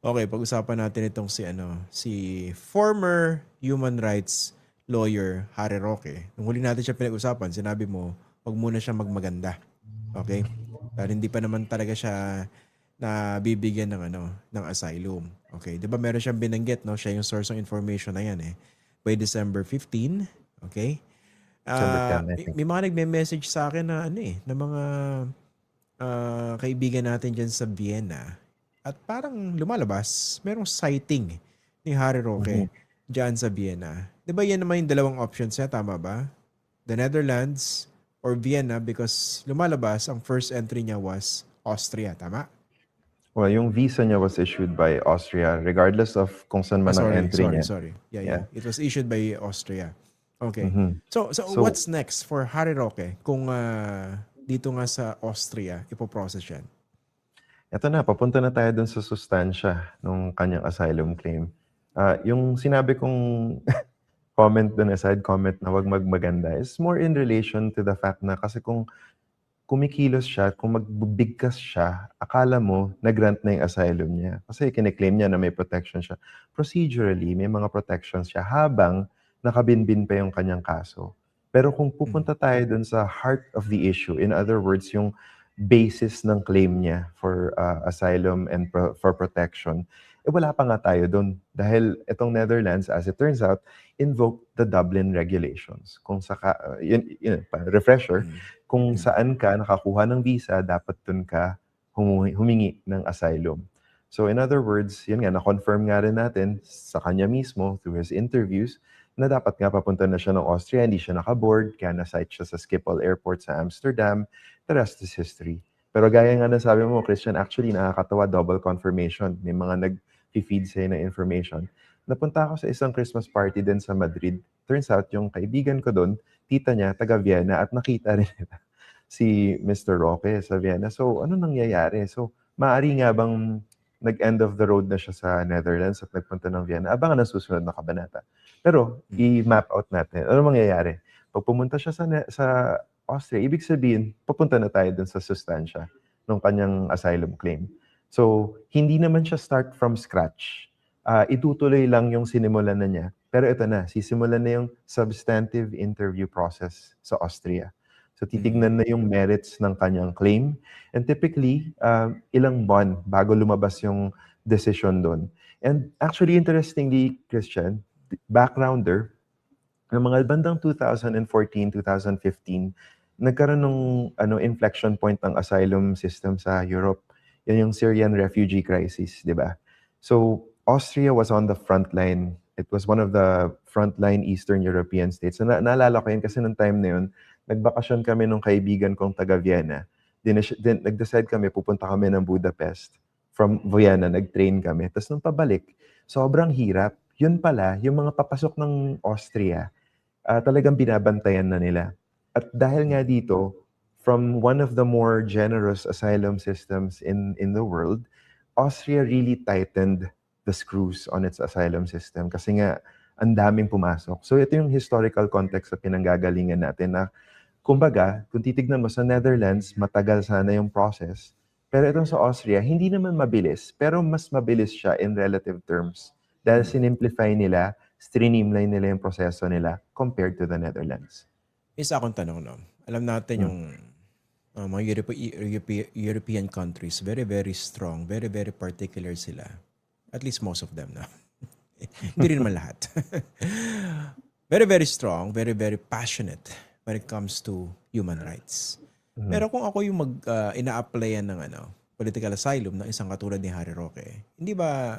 Okay, pag-usapan natin itong si former human rights lawyer Harry Roque. Nung huli natin siya pinag-usapan, sinabi mo, wag muna siya magmaganda. Okay? Dahil hindi pa naman talaga siya nabibigyan ng asylum. Okay, 'di ba meron siyang binanggit, no? Siya yung source ng information na 'yan eh. By December 15, okay? December 10, I May, think. may mga nagme-message sa akin na na mga kaibigan natin diyan sa Vienna. At parang lumalabas, merong sighting ni Harry Mhm. Roque diyan sa Vienna. 'Di ba 'yan naman yung dalawang options niya, tama ba? The Netherlands or Vienna because lumalabas ang first entry niya was Austria, tama? Well, yung visa niya was issued by Austria regardless of kung saan man ang Sorry, entry sorry, niya. sorry. Yeah, yeah. Yeah. It was issued by Austria. Okay. Mhm. So So, what's next for Harry Roque kung dito nga sa Austria ipoprocess yan? eto na, papunta na tayo dun sa sustansya nung kanyang asylum claim. Yung sinabi kong comment dun, side comment na wag magmaganda is more in relation to the fact na kasi kung kumikilos siya, kung magbibigkas siya, akala mo na-grant na yung asylum niya. Kasi kine-claim niya na may protection siya. Procedurally, may mga protections siya habang nakabinbin pa yung kanyang kaso. Pero kung Mm. pupunta tayo dun sa heart of the issue, in other words, yung basis ng claim niya for asylum and for protection, wala pa nga tayo dun. Dahil itong Netherlands, as it turns out, invoked the Dublin regulations. Kung refresher, Mm. kung Mm. saan ka nakakuha ng visa, dapat dun ka humingi ng asylum. So in other words, yun nga, na-confirm nga rin natin sa kanya mismo through his interviews na dapat nga papunta na siya ng Austria, hindi siya nakaboard, kaya na-site siya sa Schiphol Airport sa Amsterdam. The rest is history. Pero gaya nga na sabi mo, Christian, actually nakakatawa, double confirmation. May mga nag-feed sa'yo na information. Napunta ako sa isang Christmas party din sa Madrid. Turns out, yung kaibigan ko doon, tita niya, taga Vienna, at nakita rin nila si Mr. Roque sa Vienna. So, ano nangyayari? So, maaari nga bang nag-end of the road na siya sa Netherlands at nagpunta ng Vienna? Abangan ang susunod na kabanata. Pero, Mm. i-map out natin. Ano mangyayari? Pag pumunta siya sa Austria, ibig sabihin, papunta na tayo dun sa sustansya ng kanyang asylum claim. So, hindi naman siya start from scratch. Itutuloy lang yung sinimulan na niya. Pero ito na, sisimulan na yung substantive interview process sa Austria. So Mm. titignan na yung merits ng kanyang claim. And typically, ilang buwan bago lumabas yung decision doon. And actually, interestingly, Christian, backgrounder, ng mga bandang 2014, 2015, nagkaroon ng inflection point ng asylum system sa Europe. Yan yung Syrian refugee crisis, di ba? So, Austria was on the front line. It was one of the frontline Eastern European states. Naalala ko yun kasi nung time na yun, nagbakasyon kami nung kaibigan kong taga Vienna. Nag-decide kami, pupunta kami ng Budapest. From Vienna, nag-train kami. Tapos nung pabalik, sobrang hirap. Yun pala, yung mga papasok ng Austria, talagang binabantayan na nila. At dahil nga Mm. dito, from one of the more generous asylum systems in the world, Austria really tightened the screws on its asylum system kasi nga ang daming pumasok. So ito yung historical context sa pinanggagalingan natin na kumbaga, kung titignan mo sa Netherlands, matagal sana yung process. Pero itong sa Austria, hindi naman mabilis, pero mas mabilis siya in relative terms. Dahil Mm. sinimplify nila, streamline nila yung proseso nila compared to the Netherlands. Isa akong tanong, no? Alam natin Mm. yung mga European countries, very, very strong, very, very particular sila. At least most of them, no? Hindi rin naman lahat. Very, very strong, very, very passionate when it comes to human rights. Mhm. Pero kung ako yung ina-applyan ng political asylum ng isang katulad ni Harry Roque, hindi ba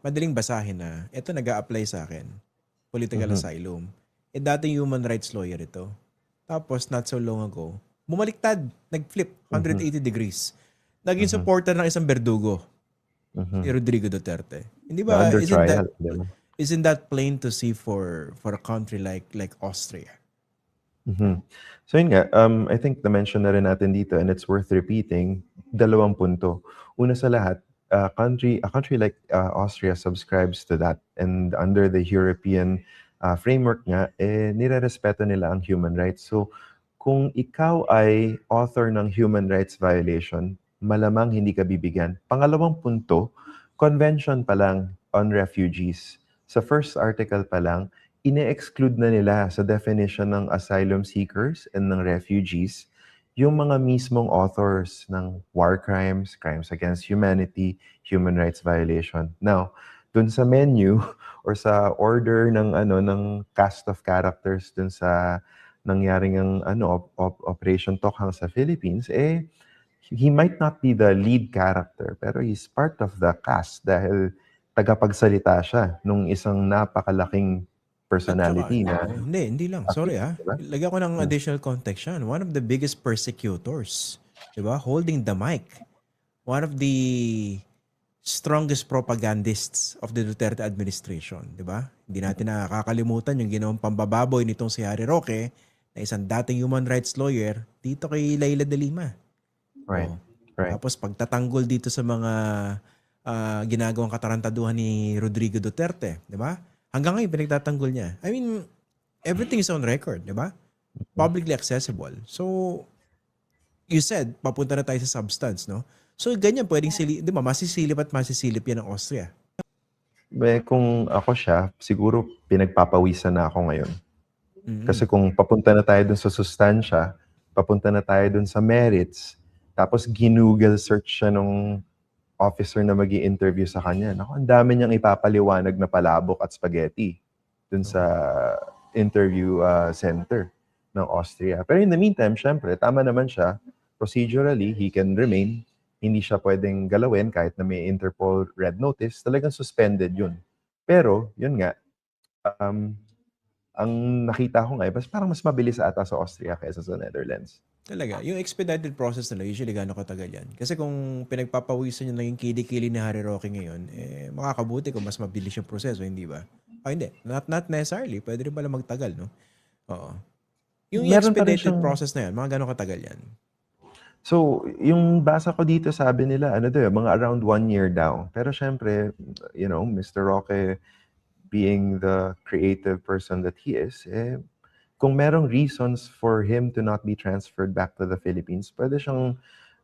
madaling basahin na ito nag-a-apply sa akin, political Mhm. asylum. Dating human rights lawyer ito. Tapos not so long ago, bumaliktad, nag-flip Mhm. 180 degrees. Naging Mhm. supporter ng isang berdugo, si Mhm. Rodrigo Duterte. Hindi Na ba under trial, di ba? isn't that plain to see for a country like Austria? Mhm. So yun nga, I think na-mention na rin natin dito and it's worth repeating, dalawang punto. Una sa lahat, a country like Austria subscribes to that and under the European framework nga, nirerespeto nila ang human rights. So kung ikaw ay author ng human rights violation, malamang hindi ka bibigyan. Pangalawang punto, convention pa lang on refugees. Sa first article pa lang, ine-exclude na nila sa definition ng asylum seekers and ng refugees yung mga mismong authors ng war crimes, crimes against humanity, human rights violation. Now, dun sa menu or sa order ng ng cast of characters dun sa nangyaring ang Operation Tokhang sa Philippines, he might not be the lead character, pero he's part of the cast dahil tagapagsalita siya nung isang napakalaking At saka, personality na hindi lang. Sorry diba? Lagyan ko ng Hmm. additional context yan. One of the biggest persecutors, di ba? Holding the mic. One of the strongest propagandists of the Duterte administration, di ba? Hindi natin nakakalimutan yung ginawang pambababoy nitong si Harry Roque na isang dating human rights lawyer dito kay Leila de Lima. Right. Oh. Right. Tapos pagtatanggol dito sa mga ginagawang katarantaduhan ni Rodrigo Duterte, di ba? Hanggang ngayon pinagtatanggol niya. I mean, everything is on record, di ba? Publicly accessible. So, you said, papunta na tayo sa substance, no? So, ganyan pwedeng di ba, masisilip at masisilip yan ng Austria. Kung ako siya, siguro pinagpapawisan na ako ngayon. Kasi Mm-hmm. kung papunta na tayo dun sa sustansya, papunta na tayo dun sa merits, tapos ginoogle search siya nung officer na magi-interview sa kanya. Naku, ang dami niyang ipapaliwanag na palabok at spaghetti dun sa interview center ng Austria. Pero in the meantime, syempre, tama naman siya. Procedurally, he can remain. Hindi siya pwedeng galawin kahit na may Interpol red notice. Talagang suspended yun. Pero, yun nga, ang nakita ko ngayon, parang mas mabilis ata sa Austria kaysa sa Netherlands. Talaga. Yung expedited process nila, usually gano'ng katagal yan. Kasi kung pinagpapawisan yung naging kili-kili ni Harry Roque ngayon, makakabuti kung mas mabilis yung proseso, hindi ba? Hindi. Not necessarily. Pwede rin pala magtagal, no? Oo. Yung Meron pa rin expedited siyang process na yan, mga gano'ng katagal yan? So, yung basa ko dito, sabi nila, mga around 1 year daw. Pero syempre, Mr. Roque being the creative person that he is, kung merong reasons for him to not be transferred back to the Philippines, pwede siyang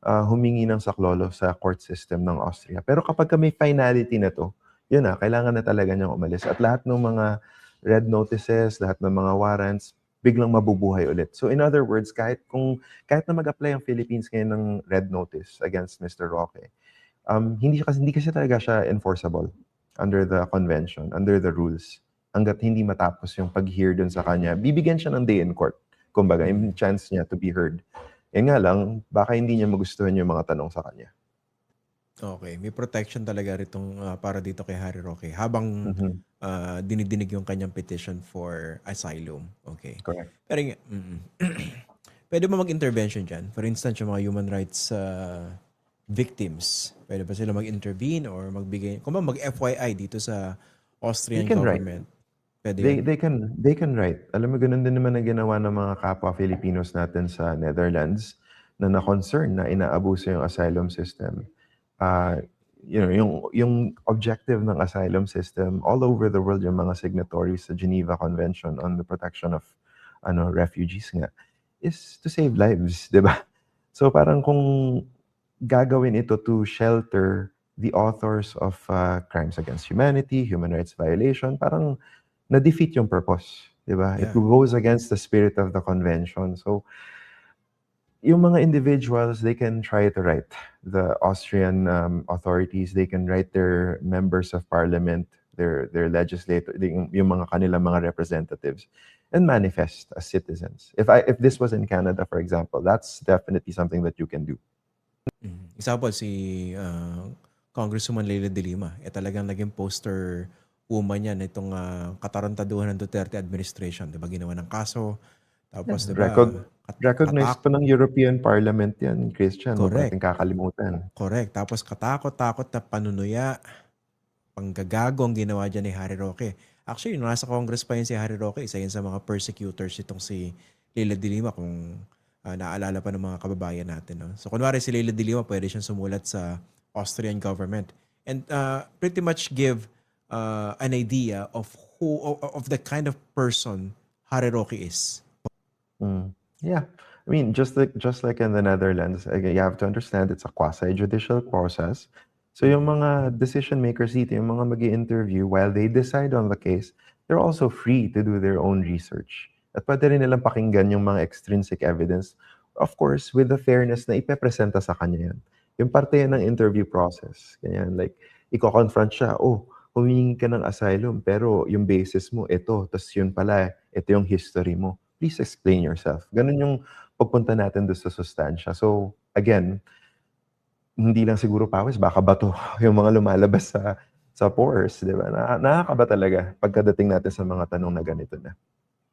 humingi ng saklolo sa court system ng Austria. Pero kapag may finality na to, yun kailangan na talaga niyang umalis. At lahat ng mga red notices, lahat ng mga warrants, biglang mabubuhay ulit. So in other words, kahit na mag-apply ang Philippines ngayon ng red notice against Mr. Roque, hindi kasi talaga siya enforceable under the convention, under the rules. Hangga't hindi matapos yung pag-hear dun sa kanya, bibigyan siya ng day in court. Kumbaga, yung chance niya to be heard. Nga lang, baka hindi niya magustuhan yung mga tanong sa kanya. Okay. May protection talaga ritong para dito kay Harry Roque habang dinidinig yung kanyang petition for asylum. Okay. Correct. Pero pwede ba mag-intervention dyan? For instance, yung mga human rights victims, pwede ba sila mag-intervene or magbigay, kung mag-FYI dito sa Austrian government? Pwede yun? They can write. Alam mo, ganun din naman ang ginawa ng mga kapwa Filipinos natin sa Netherlands na na-concern na inaabuso yung asylum system. Yung objective ng asylum system all over the world, yung mga signatories sa Geneva Convention on the Protection of refugees nga, is to save lives, di ba? So parang kung gagawin ito to shelter the authors of crimes against humanity, human rights violation, parang na-defeat yung purpose, di ba? Yeah. It goes against the spirit of the convention. So, yung mga individuals, they can try to write. The Austrian authorities, they can write their members of parliament, their legislators, yung mga kanilang mga representatives, and manifest as citizens. If this was in Canada, for example, that's definitely something that you can do. Example, si Congresswoman Leila de Lima, talagang naging poster woman yan itong katarantaduhan ng Duterte administration. Diba, ginawa ng kaso. Tapos, diba, recognized pa ng European Parliament yan, Christian. Huwag correct. natin kakalimutan. Correct. Tapos katakot-takot na panunuya, panggagago ang ginawa dyan ni Harry Roque. Actually, nung nasa Congress pa yun si Harry Roque, isa yun sa mga persecutors itong si Leila de Lima, kung naalala pa ng mga kababayan natin. No? So, kunwari si Leila de Lima, pwede siyang sumulat sa Austrian government and pretty much give an idea of the kind of person Harry Roque is. Yeah. I mean, just like in the Netherlands, again, you have to understand it's a quasi-judicial process. So yung mga decision makers dito, yung mga mag-i-interview, while they decide on the case, they're also free to do their own research. At pwede rin nilang pakinggan yung mga extrinsic evidence, of course, with the fairness na ipepresenta sa kanya yan. Yung parte yan ng interview process. Ganyan, like, i-confront siya, oh, humingi ka ng asylum, pero yung basis mo, ito, tas yun pala, ito yung history mo. Please explain yourself. Ganun yung pagpunta natin doon sa sustansya. So, again, hindi lang siguro pawis, baka bato yung mga lumalabas sa pores, di ba? Nakakaba talaga pagkadating natin sa mga tanong na ganito na.